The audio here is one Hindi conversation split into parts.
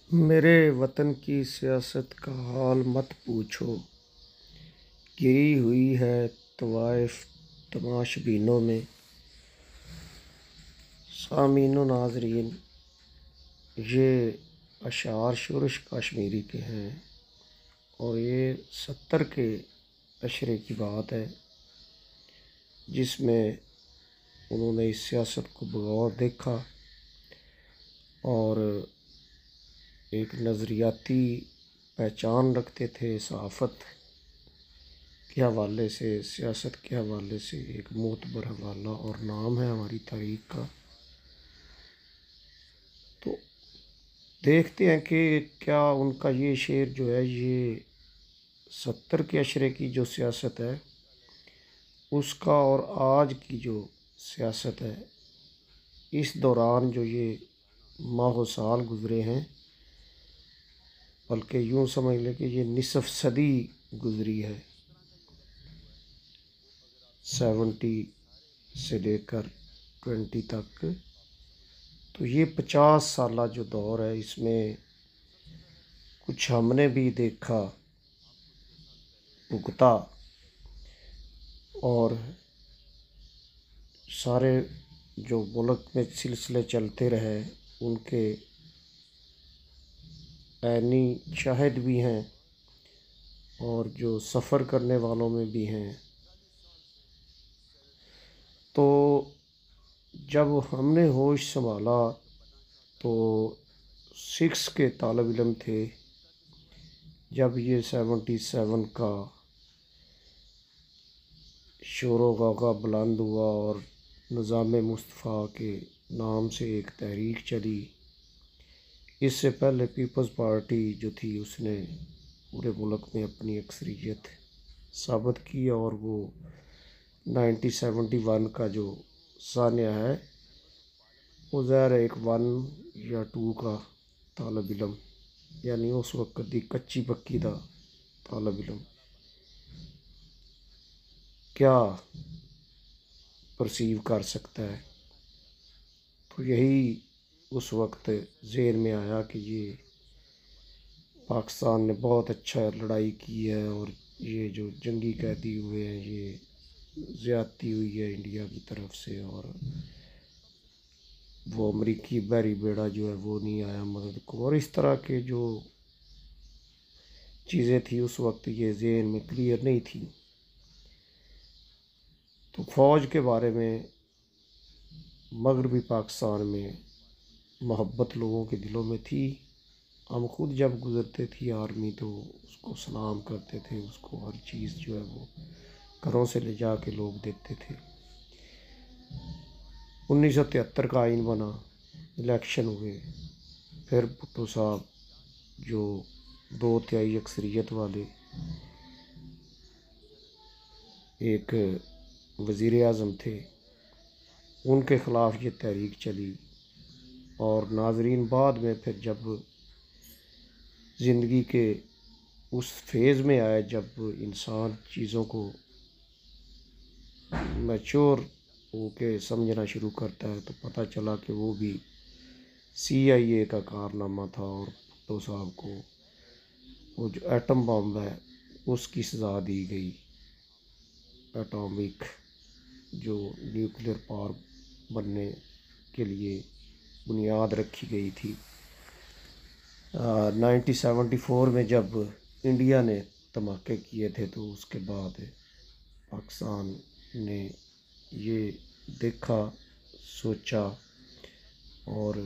मेरे वतन की सियासत का हाल मत पूछो, गिरी हुई है तवाइफ तमाशबीनों में। सामीन व नाज़रीन, ये अशार शुरश कश्मीरी के हैं और ये 70 के अशरे की बात है, जिसमें उन्होंने इस सियासत को बगौर देखा और एक नज़रियाती पहचान रखते थे। सहाफ़त के हवाले से, सियासत के हवाले से एक मोतबर हवाला और नाम है हमारी तारीख़ का। तो देखते हैं कि क्या उनका ये शेर जो है, ये 70 के अशरे की जो सियासत है उसका और आज की जो सियासत है, इस दौरान जो ये माह साल गुज़रे हैं, बल्कि यूँ समझ लें कि ये निसफ़ सदी गुज़री है। 70 से लेकर 20 तक, तो ये 50 साला जो दौर है, इसमें कुछ हमने भी देखा, भुगता और सारे जो मुल्क में सिलसिले चलते रहे उनके ऐनी शाहिद भी हैं और जो सफ़र करने वालों में भी हैं। तो जब हमने होश संभाला तो 6 के तालिब इल्म थे जब ये 77 का शोर व गौगा बुलंद हुआ और निज़ाम मुस्तफ़ा के नाम से एक तहरीक चली। इससे पहले पीपल्स पार्टी जो थी उसने पूरे मुल्क में अपनी अक्सरियत साबित की और वो 1971 का जो सानिया है वो ज़ाहिर एक 1 या 2 का तालिब इल्म, यानी उस वक्त दी कच्ची पक्की दा तालिब इल्म क्या परसीव कर सकता है। तो यही उस वक्त ज़हन में आया कि ये पाकिस्तान ने बहुत अच्छा लड़ाई की है और ये जो जंगी कैदी हुए हैं, ये ज़्यादती हुई है इंडिया की तरफ से, और वो अमरीकी बहरी बेड़ा जो है वो नहीं आया मदद को, और इस तरह के जो चीज़ें थी उस वक्त ये ज़हन में क्लियर नहीं थी। तो फ़ौज के बारे में मगरबी पाकिस्तान में मोहब्बत लोगों के दिलों में थी। हम खुद जब गुज़रते थी आर्मी तो उसको सलाम करते थे, उसको हर चीज़ जो है वो घरों से ले जा के लोग देते थे। 1973 का आइन बना, इलेक्शन हुए, फिर भुट्टो साहब जो 2/3 अक्सरियत वाले एक वज़ीर आज़म थे, उनके ख़िलाफ़ ये तहरीक चली। और नाज़रीन, बाद में फिर जब ज़िंदगी के उस फेज़ में आए जब इंसान चीज़ों को मैच्योर होके समझना शुरू करता है, तो पता चला कि वो भी CIA का कारनामा था और भुट्टो साहब को वो जो एटम बम है उसकी सज़ा दी गई। एटॉमिक जो न्यूक्लियर पावर बनने के लिए बुनियाद रखी गई थी। 1974 में जब इंडिया ने धमाके किए थे तो उसके बाद पाकिस्तान ने ये देखा, सोचा, और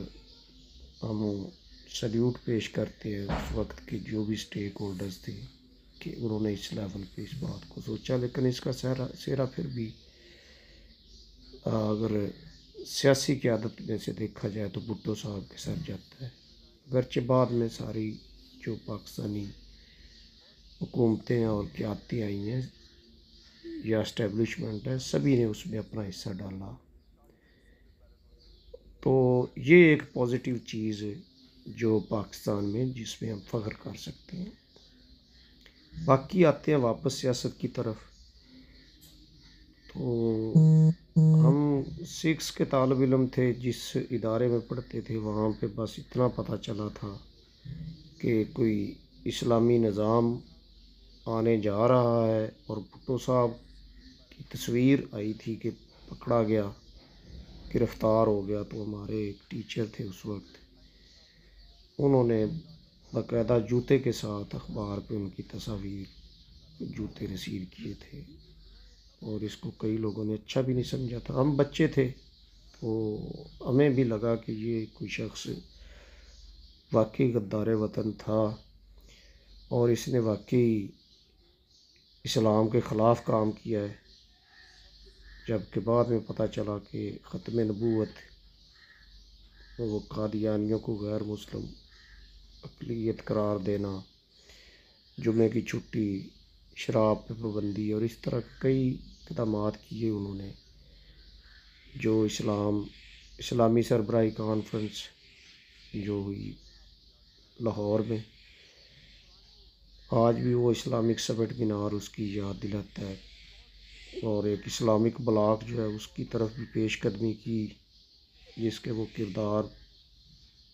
हम सल्यूट पेश करते हैं उस वक्त के जो भी स्टेक होल्डर्स थे कि उन्होंने इस लेवल पे इस बात को सोचा। लेकिन इसका सेहरा फिर भी अगर सियासी क़यादत में से देखा जाए तो भुट्टो साहब के सर जाता है। अगरचे बाद में सारी जो पाकिस्तानी हुकूमतें और क़यादतें आई हैं या इस्टेब्लिशमेंट है, सभी ने उसमें अपना हिस्सा डाला। तो ये एक पॉजिटिव चीज़ है जो पाकिस्तान में, जिसमें हम फ़ख्र कर सकते हैं। बाकी आते हैं वापस सियासत की तरफ। तो हम 6 के तालिब इल्म थे, जिस इदारे में पढ़ते थे वहाँ पे बस इतना पता चला था कि कोई इस्लामी निज़ाम आने जा रहा है, और भुट्टो साहब की तस्वीर आई थी कि पकड़ा गया, गिरफ़्तार हो गया। तो हमारे एक टीचर थे उस वक्त, उन्होंने बाकायदा जूते के साथ अखबार पे उनकी तस्वीर, जूते रसीद किए थे। और इसको कई लोगों ने अच्छा भी नहीं समझा था। हम बच्चे थे तो हमें भी लगा कि ये कोई शख्स वाकई गद्दार वतन था और इसने वाकई इस्लाम के ख़िलाफ़ काम किया है। जबकि बाद में पता चला कि ख़त्म नबूवत, वो कादियानियों को गैर मुस्लिम अक़लियत करार देना, जुमे की छुट्टी, शराब पे पाबंदी और इस तरह कई इक़दामात किए उन्होंने, जो इस्लामी सरबराही कॉन्फ्रेंस जो हुई लाहौर में, आज भी वो इस्लामिक समिट मीनार उसकी याद दिलाता है। और एक इस्लामिक ब्लॉक जो है उसकी तरफ भी पेशकदमी की, जिसके वो किरदार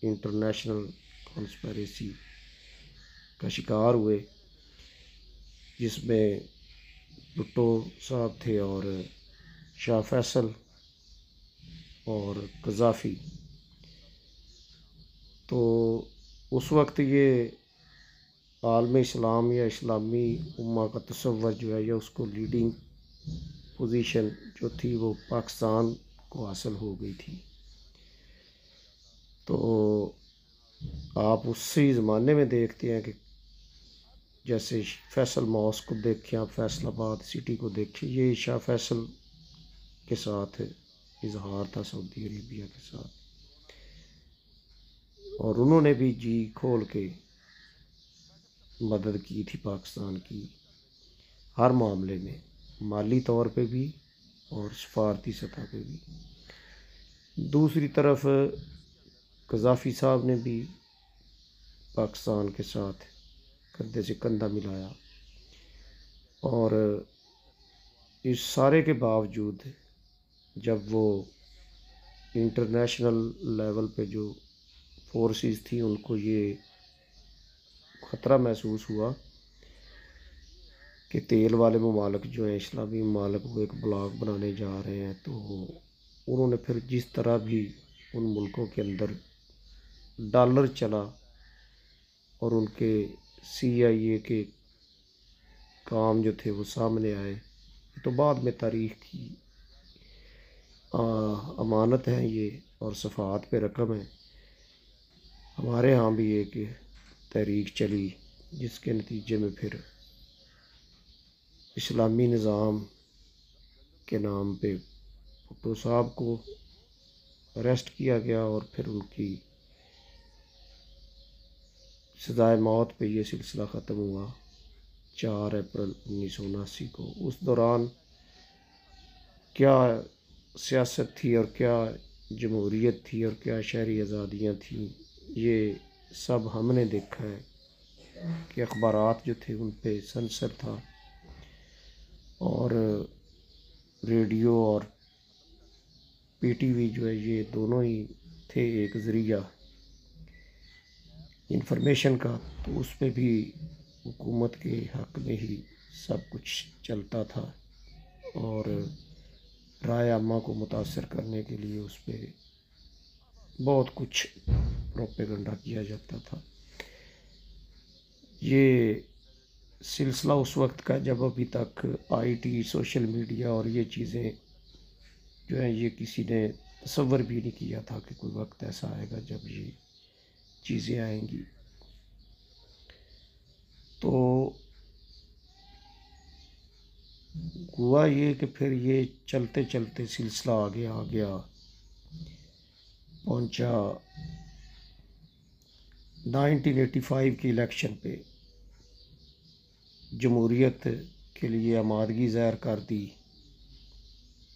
इंटरनेशनल कॉन्स्पिरेसी का शिकार हुए, जिसमें भुट्टो साहब थे और शाह फैसल और क़ज़ाफ़ी। तो उस वक्त ये आलम इस्लाम या इस्लामी उम्मा का तसव्वुर जो है, या उसको लीडिंग पोजीशन जो थी वो पाकिस्तान को हासिल हो गई थी। तो आप उसी ज़माने में देखते हैं कि जैसे फैसल मॉस्क को देखें, आप फैसलाबाद सिटी को देखें, ये शाह फैसल के साथ इजहार था सऊदी अरेबिया के साथ, और उन्होंने भी जी खोल के मदद की थी पाकिस्तान की हर मामले में, माली तौर पे भी और सफारती सतह पे भी। दूसरी तरफ क़ज़ाफ़ी साहब ने भी पाकिस्तान के साथ कंधे से कंधा मिलाया, और इस सारे के बावजूद जब वो इंटरनेशनल लेवल पे जो फोर्सेस थी उनको ये ख़तरा महसूस हुआ कि तेल वाले ममालिक जो हैं, इस्लामी ममालिक, वो एक ब्लॉक बनाने जा रहे हैं, तो उन्होंने फिर जिस तरह भी उन मुल्कों के अंदर डॉलर चला और उनके CIA के काम जो थे वो सामने आए, तो बाद में तारीख़ की अमानत है ये और सफ़ात पे रकम है। हमारे यहाँ भी एक तहरीक चली जिसके नतीजे में फिर इस्लामी निज़ाम के नाम पे भुट्टो साहब को अरेस्ट किया गया, और फिर उनकी सज़ाए मौत पे ये सिलसिला ख़त्म हुआ 4 अप्रैल 1979 को। उस दौरान क्या सियासत थी और क्या जमहूरियत थी और क्या शहरी आज़ादियाँ थीं, ये सब हमने देखा है कि अखबारात जो थे उन पे सेंसर था, और रेडियो और PTV जो है ये दोनों ही थे एक ज़रिया इंफॉर्मेशन का। तो उस पे भी हुकूमत के हक़ में ही सब कुछ चलता था, और राय आमा को मुतासर करने के लिए उस पर बहुत कुछ प्रोपेगेंडा किया जाता था। ये सिलसिला उस वक्त का जब अभी तक IT, सोशल मीडिया और ये चीज़ें जो हैं, ये किसी ने तसव्वुर भी नहीं किया था कि कोई वक्त ऐसा आएगा जब ये चीज़ें आएंगी। तो हुआ ये कि फिर ये चलते चलते सिलसिला आगे आ गया, पहुंचा 1985 के इलेक्शन पे। जमहूरियत के लिए आमादगी ज़ाहिर कर दी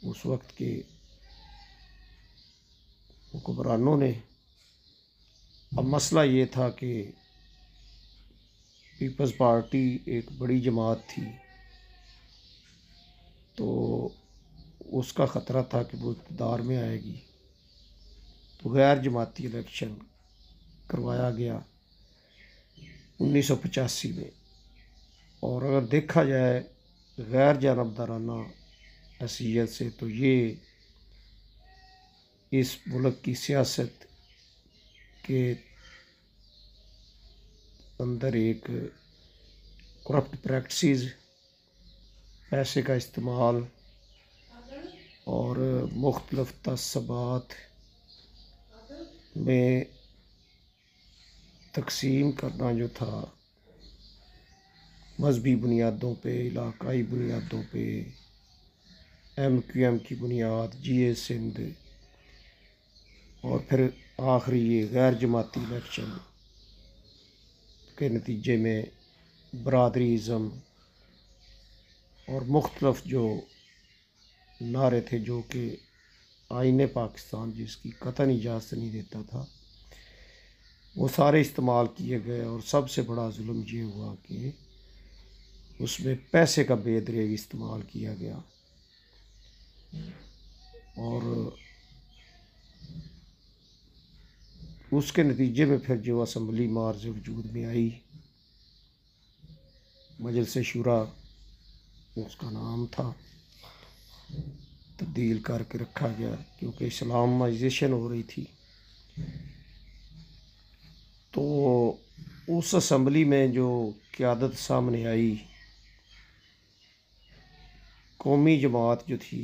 उस वक्त के हुक्मरानों ने। अब मसला ये था कि पीपल्स पार्टी एक बड़ी जमात थी, तो उसका ख़तरा था कि वो इक़्तिदार में आएगी, तो गैर जमाती इलेक्शन करवाया गया। 1985 में। और अगर देखा जाए गैर जानबदाराना हैसियत से तो ये इस मुल्क की सियासत के अंदर एक करप्ट प्रैक्टिस, पैसे का इस्तेमाल और मुख्तलिफ तसबात में तकसीम करना जो था, मजहबी बुनियादों पे, इलाकाई बुनियादों पे, MQM की बुनियाद, GA सिंध, और फिर आखिरी ये गैर जमाती इलेक्शन के नतीजे में बरादरीज़म और मुख्तलिफ जो नारे थे जो कि आईने पाकिस्तान जिसकी कतई इजाज़त नहीं देता था, वो सारे इस्तेमाल किए गए। और सबसे बड़ा जुल्म ये हुआ कि उसमें पैसे का बेदरेग इस्तेमाल किया गया। और उसके नतीजे में फिर जो असम्बली मार्ज वजूद में आई, मजलिस शुरा उसका नाम था, तब्दील करके रखा गया क्योंकि इस्लामाइजेशन हो रही थी। तो उस असम्बली में जो क़यादत सामने आई, कौमी जमात जो थी,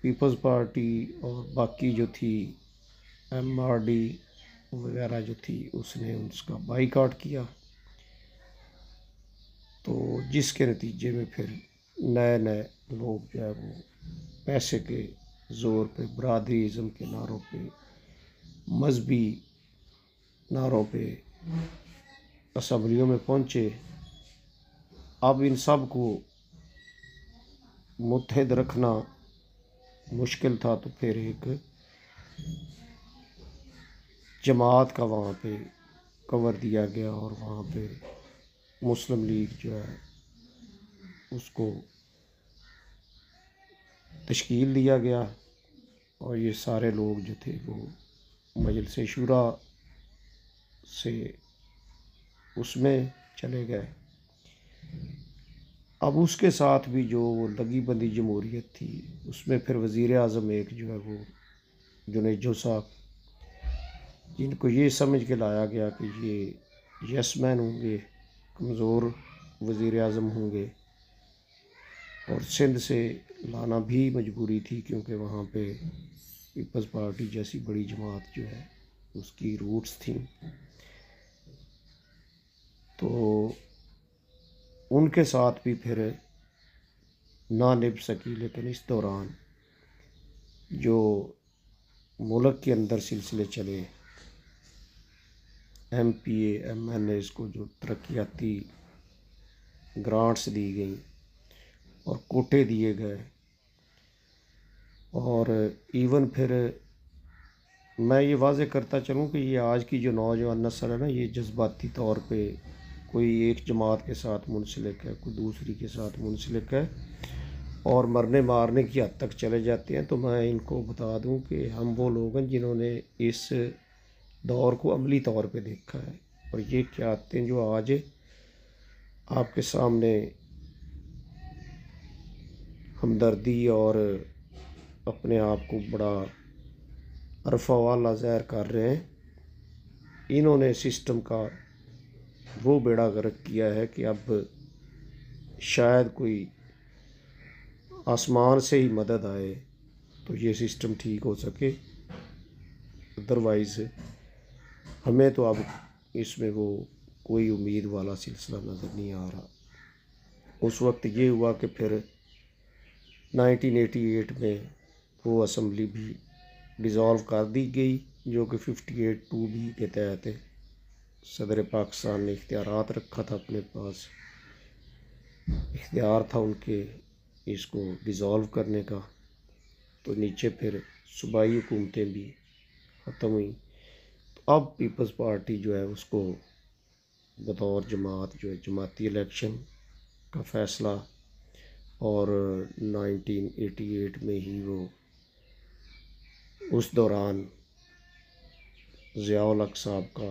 पीपल्स पार्टी और बाकी जो थी MRD वगैरह जो थी, उसने उसका बाइकआउट किया। तो जिसके नतीजे में फिर नए नए लोग जो है वो पैसे के ज़ोर पे, बरादरीज़म के नारों पे, मजहबी नारों पे असम्बलियों में पहुँचे। अब इन सब को मुत्तहद रखना मुश्किल था, तो फिर एक जमात का वहाँ पे कवर दिया गया और वहाँ पे मुस्लिम लीग जो है उसको तश्कील दिया गया। और ये सारे लोग जो थे वो मजलिस शुरा से उसमें चले गए। अब उसके साथ भी जो वो लगी बंदी जमहूरियत थी, उसमें फिर वज़ीर आज़म एक जो है वो जुनेजो साहब, जिनको ये समझ के लाया गया कि ये यसमैन होंगे, कमज़ोर वज़ीर आज़म होंगे, और सिंध से लाना भी मजबूरी थी क्योंकि वहाँ पे पीपल्स पार्टी जैसी बड़ी जमात जो है उसकी रूट्स थी। तो उनके साथ भी फिर ना निभ सकी। लेकिन इस दौरान जो मुल्क के अंदर सिलसिले चले, MPA MNAs को जो तरक्याती ग्रांट्स दी गई और कोटे दिए गए, और इवन फिर मैं ये वाज़े करता चलूँ कि ये आज की जो नौजवान नस्ल है ना, ये जज्बाती तौर पे कोई एक जमात के साथ मुंसलिक है, कोई दूसरी के साथ मुंसलिक है और मरने मारने की हद तक चले जाते हैं। तो मैं इनको बता दूं कि हम वो लोग हैं जिन्होंने इस दौर को अमली तौर पे देखा है, और ये क़यादतें जो आज आपके सामने हमदर्दी और अपने आप को बड़ा अरफ़ा वाला ज़ाहिर कर रहे हैं, इन्होंने सिस्टम का वो बेड़ा गर्क किया है कि अब शायद कोई आसमान से ही मदद आए तो ये सिस्टम ठीक हो सके। अदरवाइज़ हमें तो अब इसमें वो कोई उम्मीद वाला सिलसिला नज़र नहीं आ रहा। उस वक्त ये हुआ कि फिर 1988 में वो असम्बली भी डिज़ोल्व कर दी गई, जो कि 58(2)B के तहत सदर पाकिस्तान ने इख्तियारात रखा था, अपने पास इख्तियार था उनके इसको डिज़ोल्व करने का। तो नीचे फिर सूबाई हुकूमतें भी ख़त्म हुई। तो अब पीपल्स पार्टी जो है उसको बतौर जमात जो है जमाती इलेक्शन का फ़ैसला, और 1988 में ही वो उस दौरान ज़िया उल हक साहब का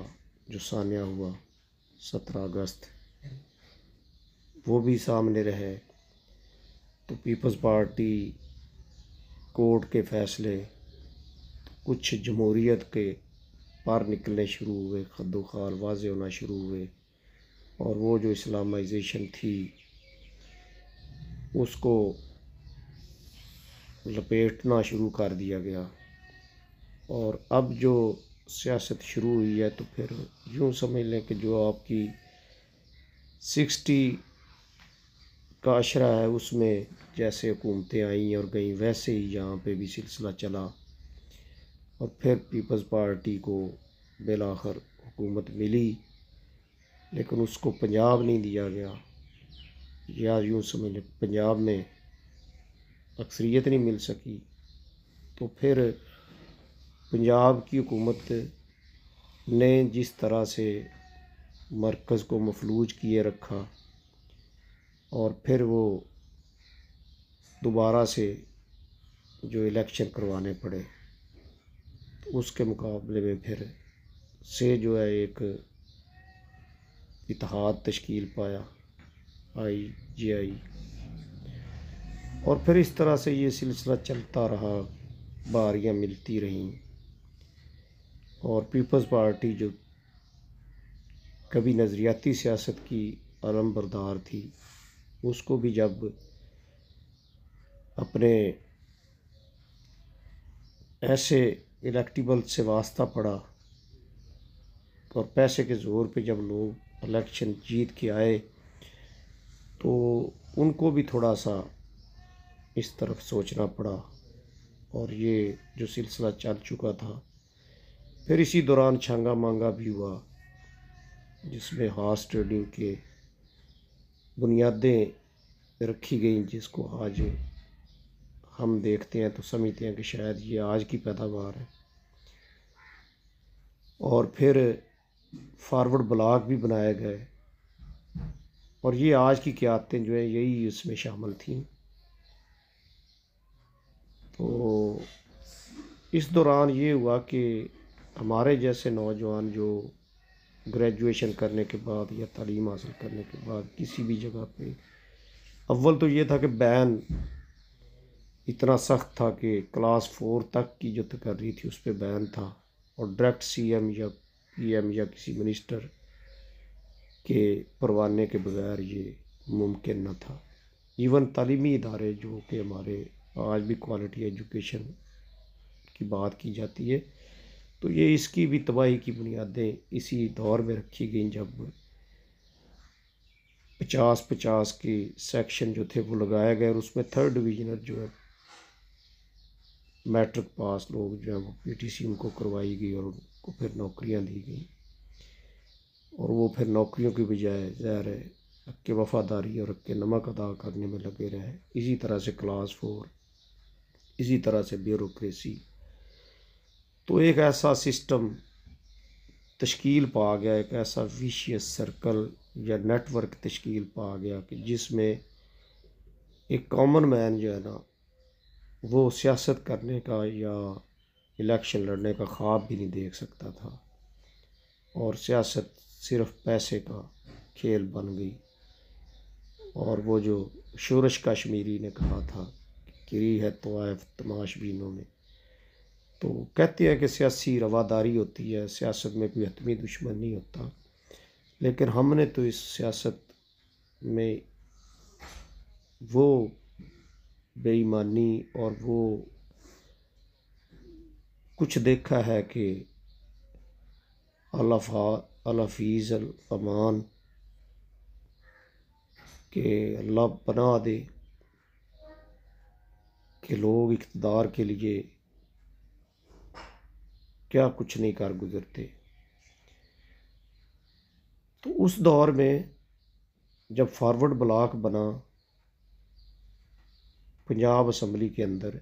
जो सान्या हुआ 17 अगस्त, वो भी सामने रहे। तो पीपल्स पार्टी कोर्ट के फैसले कुछ जमहूरियत के पार निकलने शुरू हुए, खद्दोखाल वाज़े होना शुरू हुए, और वो जो इस्लामाइजेशन थी उसको लपेटना शुरू कर दिया गया। और अब जो सियासत शुरू हुई है, तो फिर यूँ समझ लें कि जो आपकी 60 का अशरा है उसमें जैसे हुकूमतें आई और गईं, वैसे ही यहाँ पे भी सिलसिला चला। और फिर पीपल्स पार्टी को बिलाखिर हुकूमत मिली, लेकिन उसको पंजाब नहीं दिया गया, या यूँ समझ लें पंजाब में अक्सरियत नहीं मिल सकी। तो फिर पंजाब की हुकूमत ने जिस तरह से मरकज़ को मफलूज किए रखा, और फिर वो दोबारा से जो इलेक्शन करवाने पड़े, तो उसके मुकाबले में फिर से जो है एक इत्तेहाद तश्कील पाया, IJI। और फिर इस तरह से ये सिलसिला चलता रहा, बारियां मिलती रहीं। और पीपल्स पार्टी जो कभी नज़रियाती सियासत की अलमबरदार थी, उसको भी जब अपने ऐसे इलेक्टिबल से वास्ता पड़ा और पैसे के ज़ोर पे जब लोग इलेक्शन जीत के आए, तो उनको भी थोड़ा सा इस तरफ सोचना पड़ा। और ये जो सिलसिला चल चुका था, फिर इसी दौरान छांगा मांगा भी हुआ, जिसमें हॉर्स ट्रेडिंग के बुनियादें रखी गई, जिसको आज हम देखते हैं तो समझते हैं कि शायद ये आज की पैदावार है। और फिर फारवर्ड ब्लॉक भी बनाए गए, और ये आज की क़यादतें जो है यही इसमें शामिल थीं। तो इस दौरान ये हुआ कि हमारे जैसे नौजवान जो ग्रेजुएशन करने के बाद या तालीम हासिल करने के बाद किसी भी जगह पे, अव्वल तो ये था कि बैन इतना सख्त था कि क्लास 4 तक की जो तकर्री थी उस पर बैन था, और डायरेक्ट CM या PM या किसी मिनिस्टर के परवाने के बगैर ये मुमकिन न था। इवन तालीमी इदारे जो कि हमारे आज भी क्वालिटी एजुकेशन की बात की जाती है, तो ये इसकी भी तबाही की बुनियादें इसी दौर में रखी गई, जब 50-50 के सेक्शन जो थे वो लगाए गए, और उसमें 3rd डिवीजनल जो है मैट्रिक पास लोग जो है वो PTC उनको करवाई गई, और उनको फिर नौकरियां दी गई। और वो फिर नौकरियों की बजाय ज़ाहिर है हक़ के वफ़ादारी और हक़ के नमक अदा करने में लगे रहे। इसी तरह से क्लास 4, इसी तरह से ब्यूरोक्रेसी। तो एक ऐसा सिस्टम तश्कील पा गया, एक ऐसा विशियस सर्कल या नेटवर्क तश्कील पा गया कि जिसमें एक कॉमन मैन जो है ना, वो सियासत करने का या इलेक्शन लड़ने का ख्वाब भी नहीं देख सकता था, और सियासत सिर्फ पैसे का खेल बन गई। और वो जो शोरश कश्मीरी ने कहा था कि गिरी है तवाइफ तमाशबीनों में, तो कहते हैं कि सियासी रवादारी होती है, सियासत में कोई हतमी दुश्मन नहीं होता। लेकिन हमने तो इस सियासत में वो बेईमानी और वो कुछ देखा है कि अल-हफीज़ अल-अमान के अल्लाह पनाह दे कि लोग इक़्तिदार के लिए क्या कुछ नहीं कर गुजरते। तो उस दौर में जब फॉरवर्ड ब्लॉक बना पंजाब असम्बली के अंदर,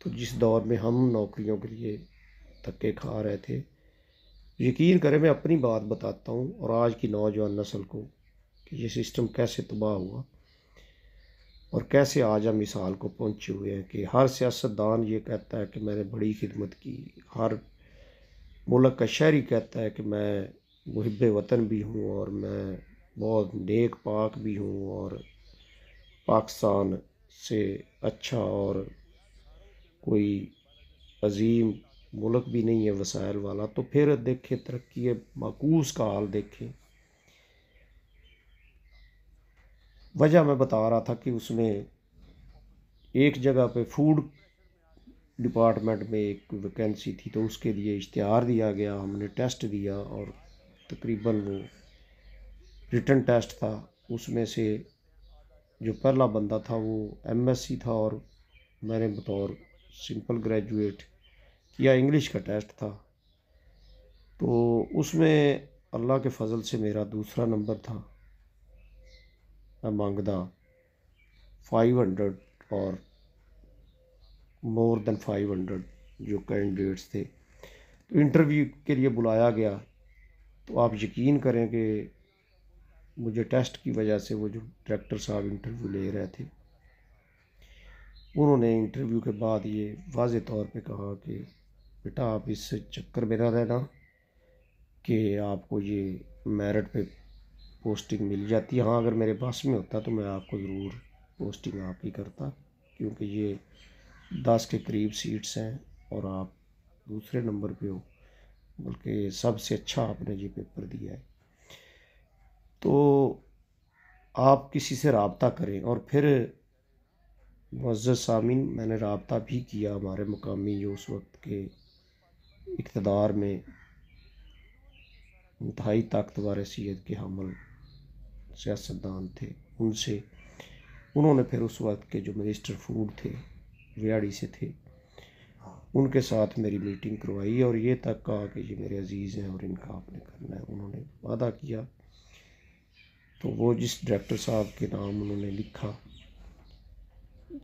तो जिस दौर में हम नौकरियों के लिए धक्के खा रहे थे, यकीन करें मैं अपनी बात बताता हूँ और आज की नौजवान नस्ल को कि ये सिस्टम कैसे तबाह हुआ और कैसे आज हम इस हाल को पहुँचे हुए हैं कि हर सियासतदान ये कहता है कि मैंने बड़ी खिदमत की, हर मुल्क का शहरी कहता है कि मैं मुहिब वतन भी हूँ और मैं बहुत नेक पाक भी हूँ, और पाकिस्तान से अच्छा और कोई अजीम मुल्क भी नहीं है वसाइल वाला। तो फिर देखे तरक्की माकूस का हाल देखें। वजह मैं बता रहा था कि उसमें एक जगह पे फूड डिपार्टमेंट में एक वैकेंसी थी, तो उसके लिए इश्तिहार दिया गया, हमने टेस्ट दिया और तकरीबन वो रिटन टेस्ट था, उसमें से जो पहला बंदा था वो एमएससी था और मैंने बतौर सिंपल ग्रेजुएट किया। इंग्लिश का टेस्ट था, तो उसमें अल्लाह के फजल से मेरा दूसरा नंबर था। मैं मांगदा 500 और मोर देन 500 जो कैंडिडेट्स थे, तो इंटरव्यू के लिए बुलाया गया। तो आप यकीन करें कि मुझे टेस्ट की वजह से वो जो डायरेक्टर साहब इंटरव्यू ले रहे थे, उन्होंने इंटरव्यू के बाद ये वाज़े तौर पे कहा कि बेटा आप इस चक्कर में ना रहना कि आपको ये मेरिट पे पोस्टिंग मिल जाती है। हाँ, अगर मेरे पास में होता तो मैं आपको ज़रूर पोस्टिंग आप ही करता, क्योंकि ये 10 के करीब सीट्स हैं और आप दूसरे नंबर पे हो, बल्कि सबसे अच्छा आपने ये पेपर दिया है। तो आप किसी से रब्ता करें। और फिर मुअज़्ज़ज़ सामीन, मैंने रब्ता भी किया। हमारे मकामी जो उस वक्त के इक़्तिदार में इंतहाई ताकतवर हैसियत के हामिल सियासतदान थे, उनसे, उन्होंने फिर उस वक्त के जो मिनिस्टर फूड थे, वियाड़ी से थे, उनके साथ मेरी मीटिंग करवाई और ये तक कहा कि ये मेरे अजीज़ हैं और इनका आपने करना है। उन्होंने वादा किया। तो वो जिस डायरेक्टर साहब के नाम उन्होंने लिखा,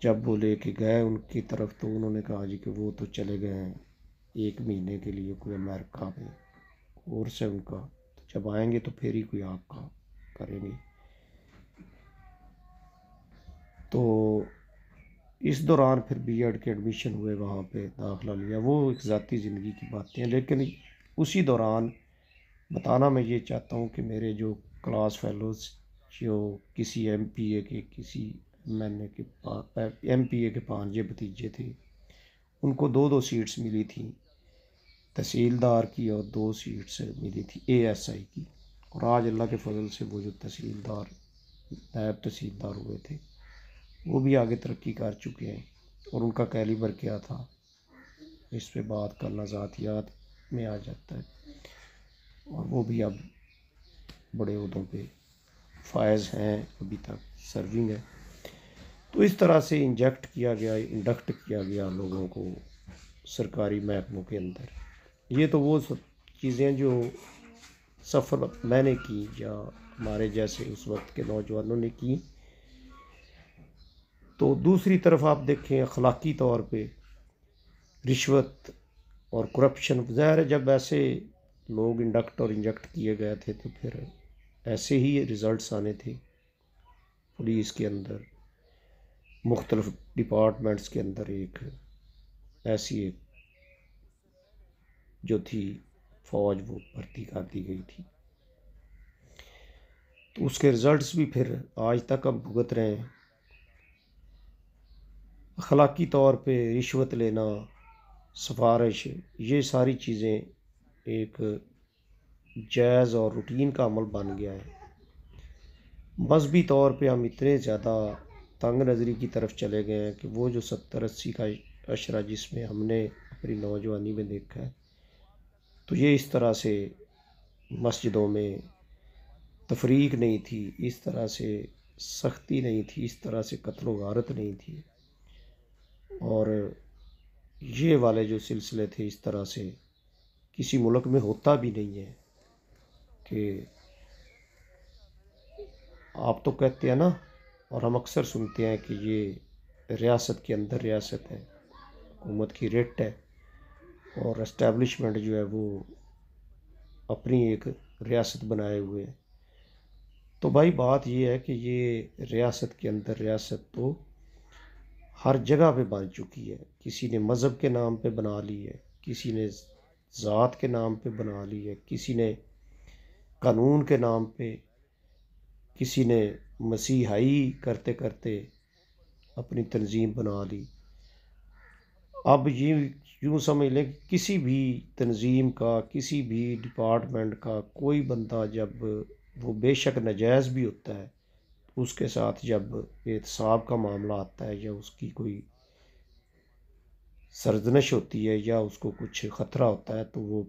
जब वो लेके गए उनकी तरफ, तो उन्होंने कहा जी कि वो तो चले गए हैं 1 महीने के लिए कोई अमेरिका में कोर्स है उनका, तो जब आएंगे तो फिर ही कोई आपका करेंगे। तो इस दौरान फिर बीएड के एडमिशन हुए, वहाँ पे दाखिला लिया। वो एक ज़ाती ज़िंदगी की बातें हैं, लेकिन उसी दौरान बताना मैं ये चाहता हूँ कि मेरे जो क्लास फेलोज़ जो किसी एमपीए के, किसी एमएनए के, एमपीए के भांजे भतीजे थे, उनको 2-2 सीट्स मिली थी तहसीलदार की और 2 सीट्स मिली थी एएसआई की। और आज अल्लाह के फजल से वो जो तहसीलदार, नायब तहसीलदार हुए थे, वो भी आगे तरक्की कर चुके हैं। और उनका कैलिबर क्या था, इस पे बात करना ज़ातियात में आ जाता है, और वो भी अब बड़े उहदों पे फायज़ हैं, अभी तक सर्विंग है। तो इस तरह से इंडक्ट किया गया लोगों को सरकारी महकमों के अंदर। ये तो वो सब चीज़ें जो सफ़र मैंने की या हमारे जैसे उस वक्त के नौजवानों ने की। तो दूसरी तरफ आप देखें, अखलाकी तौर पे रिश्वत और करप्शन, ज़ाहिर है जब ऐसे लोग इंडक्ट और इंजेक्ट किए गए थे तो फिर ऐसे ही रिज़ल्ट्स आने थे। पुलिस के अंदर, मुख्तलिफ डिपार्टमेंट्स के अंदर एक ऐसी एक जो थी फ़ौज, वो भर्ती कर दी गई थी। तो उसके रिज़ल्ट्स भी फिर आज तक हम भुगत रहे हैं। अखलाकी तौर पे रिश्वत लेना, सिफारिश, ये सारी चीज़ें एक जायज़ और रूटीन का अमल बन गया है। मजहबी तौर पे हम इतने ज़्यादा तंग नज़री की तरफ चले गए हैं कि वो जो 70-80 का अशरा जिसमें हमने अपनी नौजवानी में देखा है, तो ये इस तरह से मस्जिदों में तफरीक नहीं थी, इस तरह से सख्ती नहीं थी, इस तरह से कत्ल व गारत नहीं थी, और ये वाले जो सिलसिले थे इस तरह से किसी मुल्क में होता भी नहीं है। कि आप तो कहते हैं ना, और हम अक्सर सुनते हैं कि ये रियासत के अंदर रियासत है, हुकूमत की रेट है, और इस्टेब्लिशमेंट जो है वो अपनी एक रियासत बनाए हुए है। तो भाई बात ये है कि ये रियासत के अंदर रियासत तो हर जगह पे बन चुकी है। किसी ने मज़हब के नाम पे बना ली है, किसी ने ज़ात के नाम पे बना ली है, किसी ने कानून के नाम पे किसी ने मसीहाई करते करते अपनी तंजीम बना ली। अब ये यूँ समझ लें कि किसी भी तंजीम का, किसी भी डिपार्टमेंट का कोई बंदा जब वो बेशक नाजायज़ भी होता है, उसके साथ जब एहतसाब का मामला आता है या उसकी कोई सरजनश होती है या उसको कुछ ख़तरा होता है, तो वो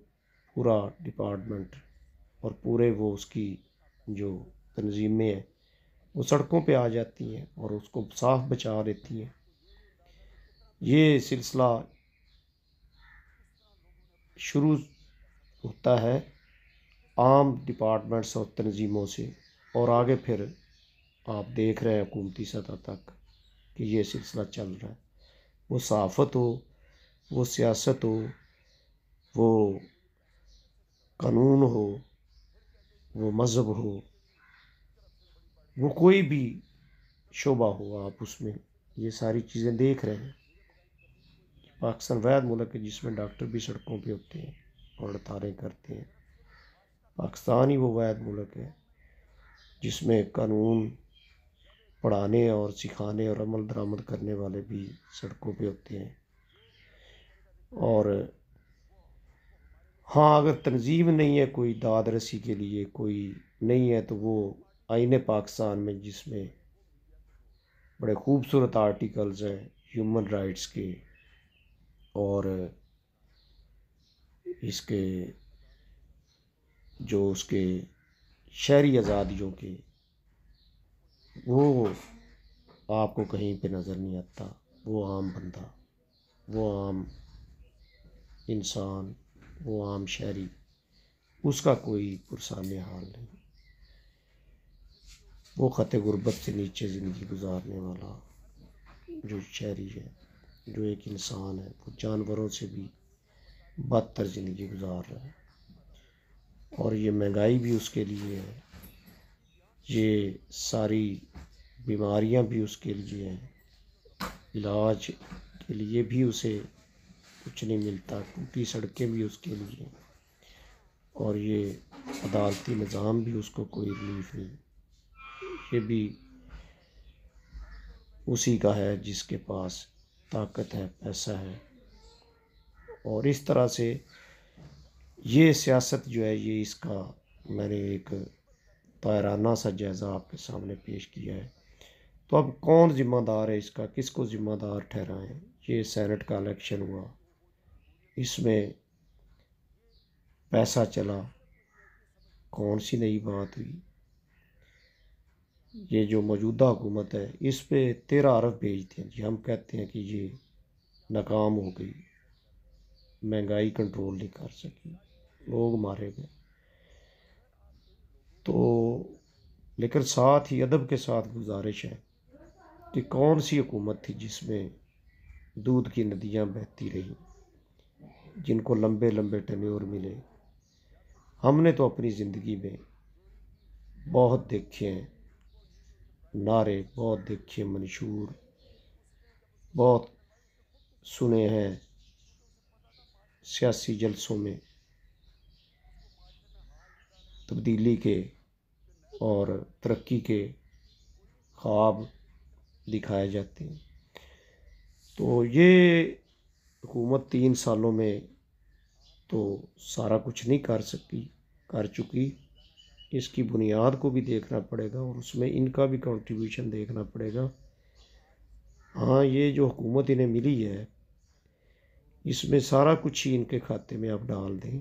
पूरा डिपार्टमेंट और पूरे वो उसकी जो तंजीमें हैं वो सड़कों पे आ जाती हैं और उसको साफ बचा देती हैं। ये सिलसिला शुरू होता है आम डिपार्टमेंट्स और तंजीमों से, और आगे फिर आप देख रहे हैं हुकूमती सतह तक कि ये सिलसिला चल रहा है। वो सहाफ़त हो, वो सियासत हो, वो कानून हो, वो मज़हब हो, वो कोई भी शोबा हो, आप उसमें ये सारी चीज़ें देख रहे हैं। पाकिस्तान वैद मुल्क है जिसमें डॉक्टर भी सड़कों पे होते हैं और हड़तालें करते हैं। पाकिस्तान ही वो वैद मुल्क है जिसमें कानून पढ़ाने और सिखाने और अमल दरामद करने वाले भी सड़कों पे होते हैं। और हाँ, अगर तंजीम नहीं है कोई दाद रसी के लिए, कोई नहीं है, तो वो आईने पाकिस्तान में जिसमें बड़े खूबसूरत आर्टिकल्स हैं ह्यूमन राइट्स के और इसके जो उसके शहरी आज़ादियों के, वो आपको कहीं पे नज़र नहीं आता। वो आम बंदा, वो आम इंसान, वो आम शहरी, उसका कोई पुरसान हाल नहीं। वो ख़त गुर्बत से नीचे ज़िंदगी गुजारने वाला जो शहरी है, जो एक इंसान है, वो जानवरों से भी बदतर ज़िंदगी गुजार रहा है। और ये महंगाई भी उसके लिए है, ये सारी बीमारियां भी उसके लिए हैं, इलाज के लिए भी उसे कुछ नहीं मिलता, टूटी सड़कें भी उसके लिए, और ये अदालती निज़ाम भी उसको कोई रिलीफ नहीं। ये भी उसी का है जिसके पास ताकत है, पैसा है। और इस तरह से ये सियासत जो है, ये इसका मैंने एक तायराना सा जायज़ा आपके सामने पेश किया है। तो अब कौन ज़िम्मेदार है इसका, किसको ज़िम्मेदार ठहराएं? ये सेनेट का इलेक्शन हुआ, इसमें पैसा चला, कौन सी नई बात हुई? ये जो मौजूदा हुकूमत है इस पे 13 अरब भेजते हैं जी, हम कहते हैं कि ये नाकाम हो गई, महंगाई कंट्रोल नहीं कर सकी, लोग मारे गए। तो लेकिन साथ ही अदब के साथ गुजारिश है कि कौन सी हुकूमत थी जिसमें दूध की नदियाँ बहती रहीं, जिनको लंबे लंबे टेन्योर मिले। हमने तो अपनी ज़िंदगी में बहुत देखे हैं नारे, बहुत देखे मंशूर, बहुत सुने हैं सियासी जलसों में तब्दीली के और तरक्की के ख्वाब दिखाए जाते हैं। तो ये हुकूमत 3 सालों में तो सारा कुछ नहीं कर सकी, कर चुकी। इसकी बुनियाद को भी देखना पड़ेगा और उसमें इनका भी कंट्रीब्यूशन देखना पड़ेगा। हाँ, ये जो हुकूमत इन्हें मिली है इसमें सारा कुछ ही इनके खाते में आप डाल दें,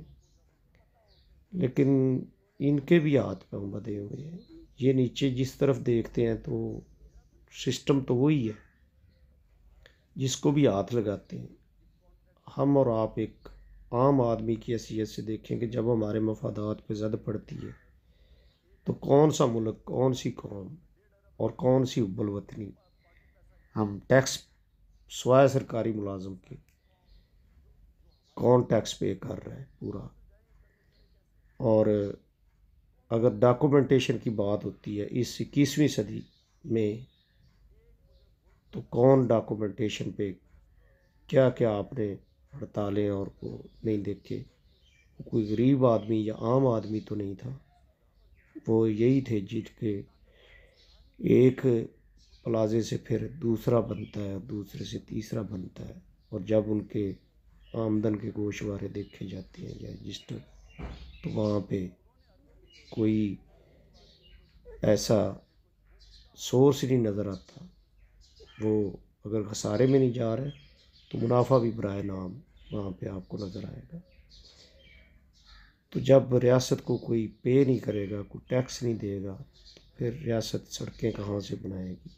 लेकिन इनके भी हाथ पांव बंधे हुए हैं। ये नीचे जिस तरफ देखते हैं तो सिस्टम तो वही है जिसको भी हाथ लगाते हैं। हम और आप एक आम आदमी की हैसियत से देखें कि जब हमारे मफादात पे ज़द पड़ती है तो कौन सा मुल्क, कौन सी कौम और कौन सी हुब्बल वतनी हम टैक्स स्वाय सरकारी मुलाजम के कौन टैक्स पे कर रहा है पूरा। और अगर डॉक्यूमेंटेशन की बात होती है इस 21वीं सदी में, तो कौन डॉक्यूमेंटेशन पे क्या क्या आपने हड़तालें और को नहीं देखे। कोई गरीब आदमी या आम आदमी तो नहीं था वो यही थे जिनके एक प्लाजे से फिर दूसरा बनता है, दूसरे से तीसरा बनता है, और जब उनके आमदन के गोशवारे देखे जाते हैं या रजिस्टर, तो वहाँ पे कोई ऐसा सोर्स नहीं नज़र आता। वो अगर खसारे में नहीं जा रहे तो मुनाफा भी बराए नाम वहाँ पे आपको नज़र आएगा। तो जब रियासत को कोई पे नहीं करेगा, कोई टैक्स नहीं देगा, तो फिर रियासत सड़कें कहाँ से बनाएगी,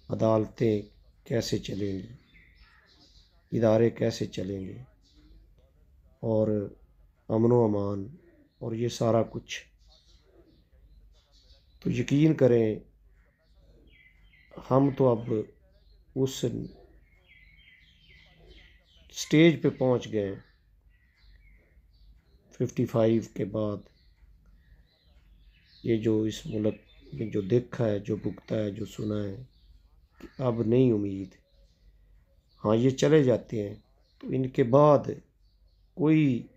अदालतें कैसे चलेंगी, इदारे कैसे चलेंगे, और अमन व अमान और ये सारा कुछ। तो यकीन करें, हम तो अब उस स्टेज पे पहुंच गए 55 के बाद। ये जो इस मुल्क में जो देखा है, जो भुगता है, जो सुना है, कि अब नहीं उम्मीद। हाँ, ये चले जाते हैं तो इनके बाद कोई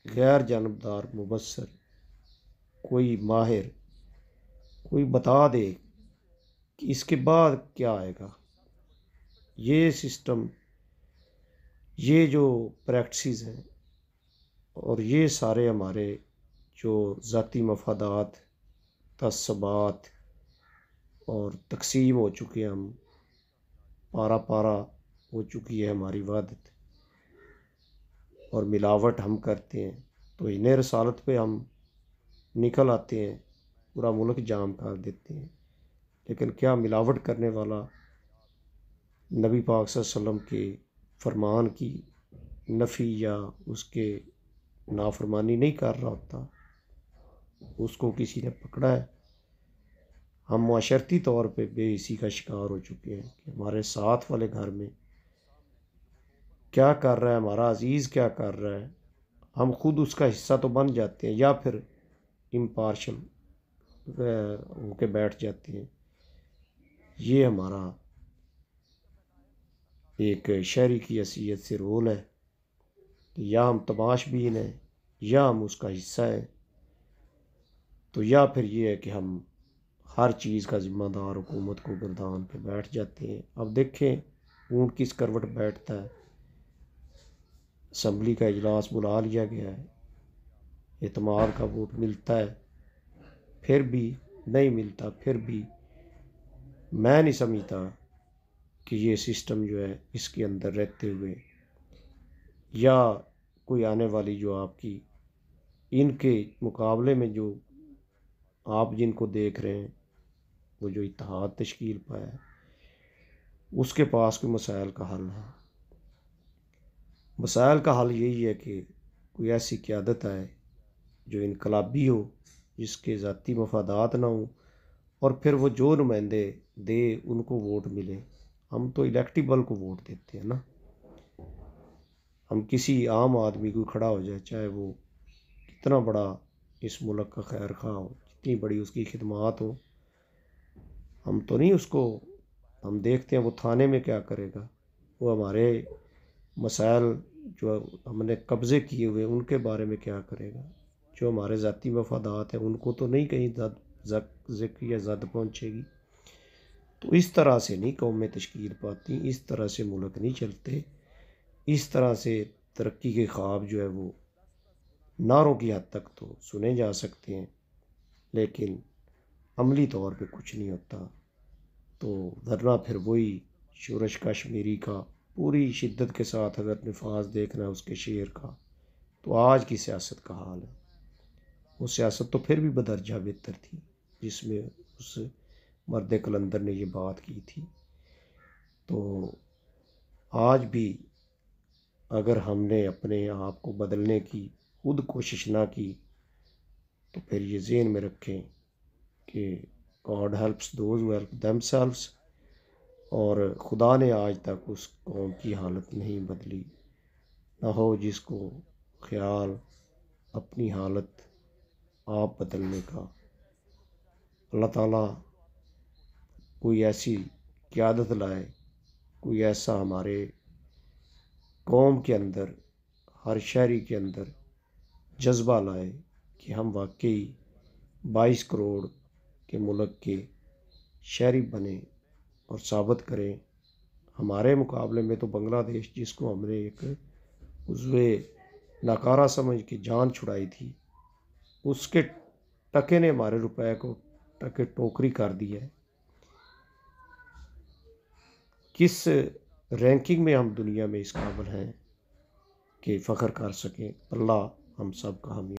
गैर जानबदार मुबस्सर, कोई माहिर, कोई बता दे कि इसके बाद क्या आएगा। ये सिस्टम, ये जो प्रैक्टिस हैं, और ये सारे हमारे जो ज़ाती मफादात, तस्सबात और तकसीम हो चुके हैं, हम पारा पारा हो चुकी है हमारी वहदत, और मिलावट हम करते हैं, तो इन्हें रसालत पे हम निकल आते हैं, पूरा मुल्क जाम कर देते हैं। लेकिन क्या मिलावट करने वाला नबी पाक सल्लल्लाहु अलैहि वसल्लम के फरमान की नफ़ी या उसके नाफरमानी नहीं कर रहा होता? उसको किसी ने पकड़ा है? हम माशरती तौर पे बेइसी का शिकार हो चुके हैं कि हमारे साथ वाले घर में क्या कर रहा है, हमारा अजीज़ क्या कर रहा है, हम खुद उसका हिस्सा तो बन जाते हैं या फिर इम्पार्शल होके बैठ जाते हैं। ये हमारा एक शहरी की हैसियत से रोल है कि या हम तमाशबीन हैं या हम उसका हिस्सा है। तो या फिर ये है कि हम हर चीज़ का ज़िम्मेदार हुकूमत को गर्दान पे बैठ जाते हैं। अब देखें ऊँट किस करवट बैठता है। असम्बली का इजलास बुला लिया गया है, एतमाद का वोट मिलता है, फिर भी नहीं मिलता। फिर भी मैं नहीं समझता कि ये सिस्टम जो है इसके अंदर रहते हुए या कोई आने वाली जो आपकी इनके मुकाबले में जो आप जिनको देख रहे हैं, वो जो इत्तेहाद तश्कील पाया है, उसके पास कोई मसाइल का हल है। मसाइल का हल यही है कि कोई ऐसी क़यादत आए जो इनकलाबी हो, जिसके ज़ाती मफादात ना हो, और फिर वो जो नुमाइंदे दे उनको वोट मिले। हम तो इलेक्टेबल को वोट देते हैं ना। हम किसी आम आदमी को खड़ा हो जाए, चाहे वो कितना बड़ा इस मुल्क का खैर खा हो, जितनी बड़ी उसकी खिदमात हो, हम तो नहीं उसको, हम देखते हैं वो थाने में क्या करेगा, वो हमारे मसाइल जो हमने कब्ज़े किए हुए उनके बारे में क्या करेगा, जो हमारे ज़ाती मफादात हैं उनको तो नहीं कहीं ज़िक्र या ज़द पहुँचेगी। तो इस तरह से नहीं कौमें तश्कील पाती, इस तरह से मुल्क नहीं चलते, इस तरह से तरक्की के ख्वाब जो है वो नारों की हद तक तो सुने जा सकते हैं, लेकिन अमली तौर पे कुछ नहीं होता। तो वरना फिर वही शोरश कश्मीरी का पूरी शिद्दत के साथ अगर नफाज देखना है उसके शेर का, तो आज की सियासत का हाल है। वो सियासत तो फिर भी बदरजा बेहतर थी जिसमें उस मर्द कलंदर ने ये बात की थी। तो आज भी अगर हमने अपने आप को बदलने की खुद कोशिश ना की, तो फिर ये ज़हन में रखें कि God helps those who help themselves, और खुदा ने आज तक उस कौम की हालत नहीं बदली। ना हो जिसको ख्याल अपनी हालत आप बदलने का। अल्लाह ताला कोई ऐसी क़यादत लाए, कोई ऐसा हमारे कौम के अंदर, हर शहरी के अंदर जज्बा लाए कि हम वाकई 22 करोड़ के मुल्क के शहरी बने और साबित करें। हमारे मुकाबले में तो बांग्लादेश, जिसको हमने एक उज़्वे नकारा समझ के जान छुड़ाई थी, उसके टके ने हमारे रुपए को टके टोकरी कर दिया है। किस रैंकिंग में हम दुनिया में इस काबिल हैं कि फ़ख्र कर सकें। अल्लाह हम सब का हामी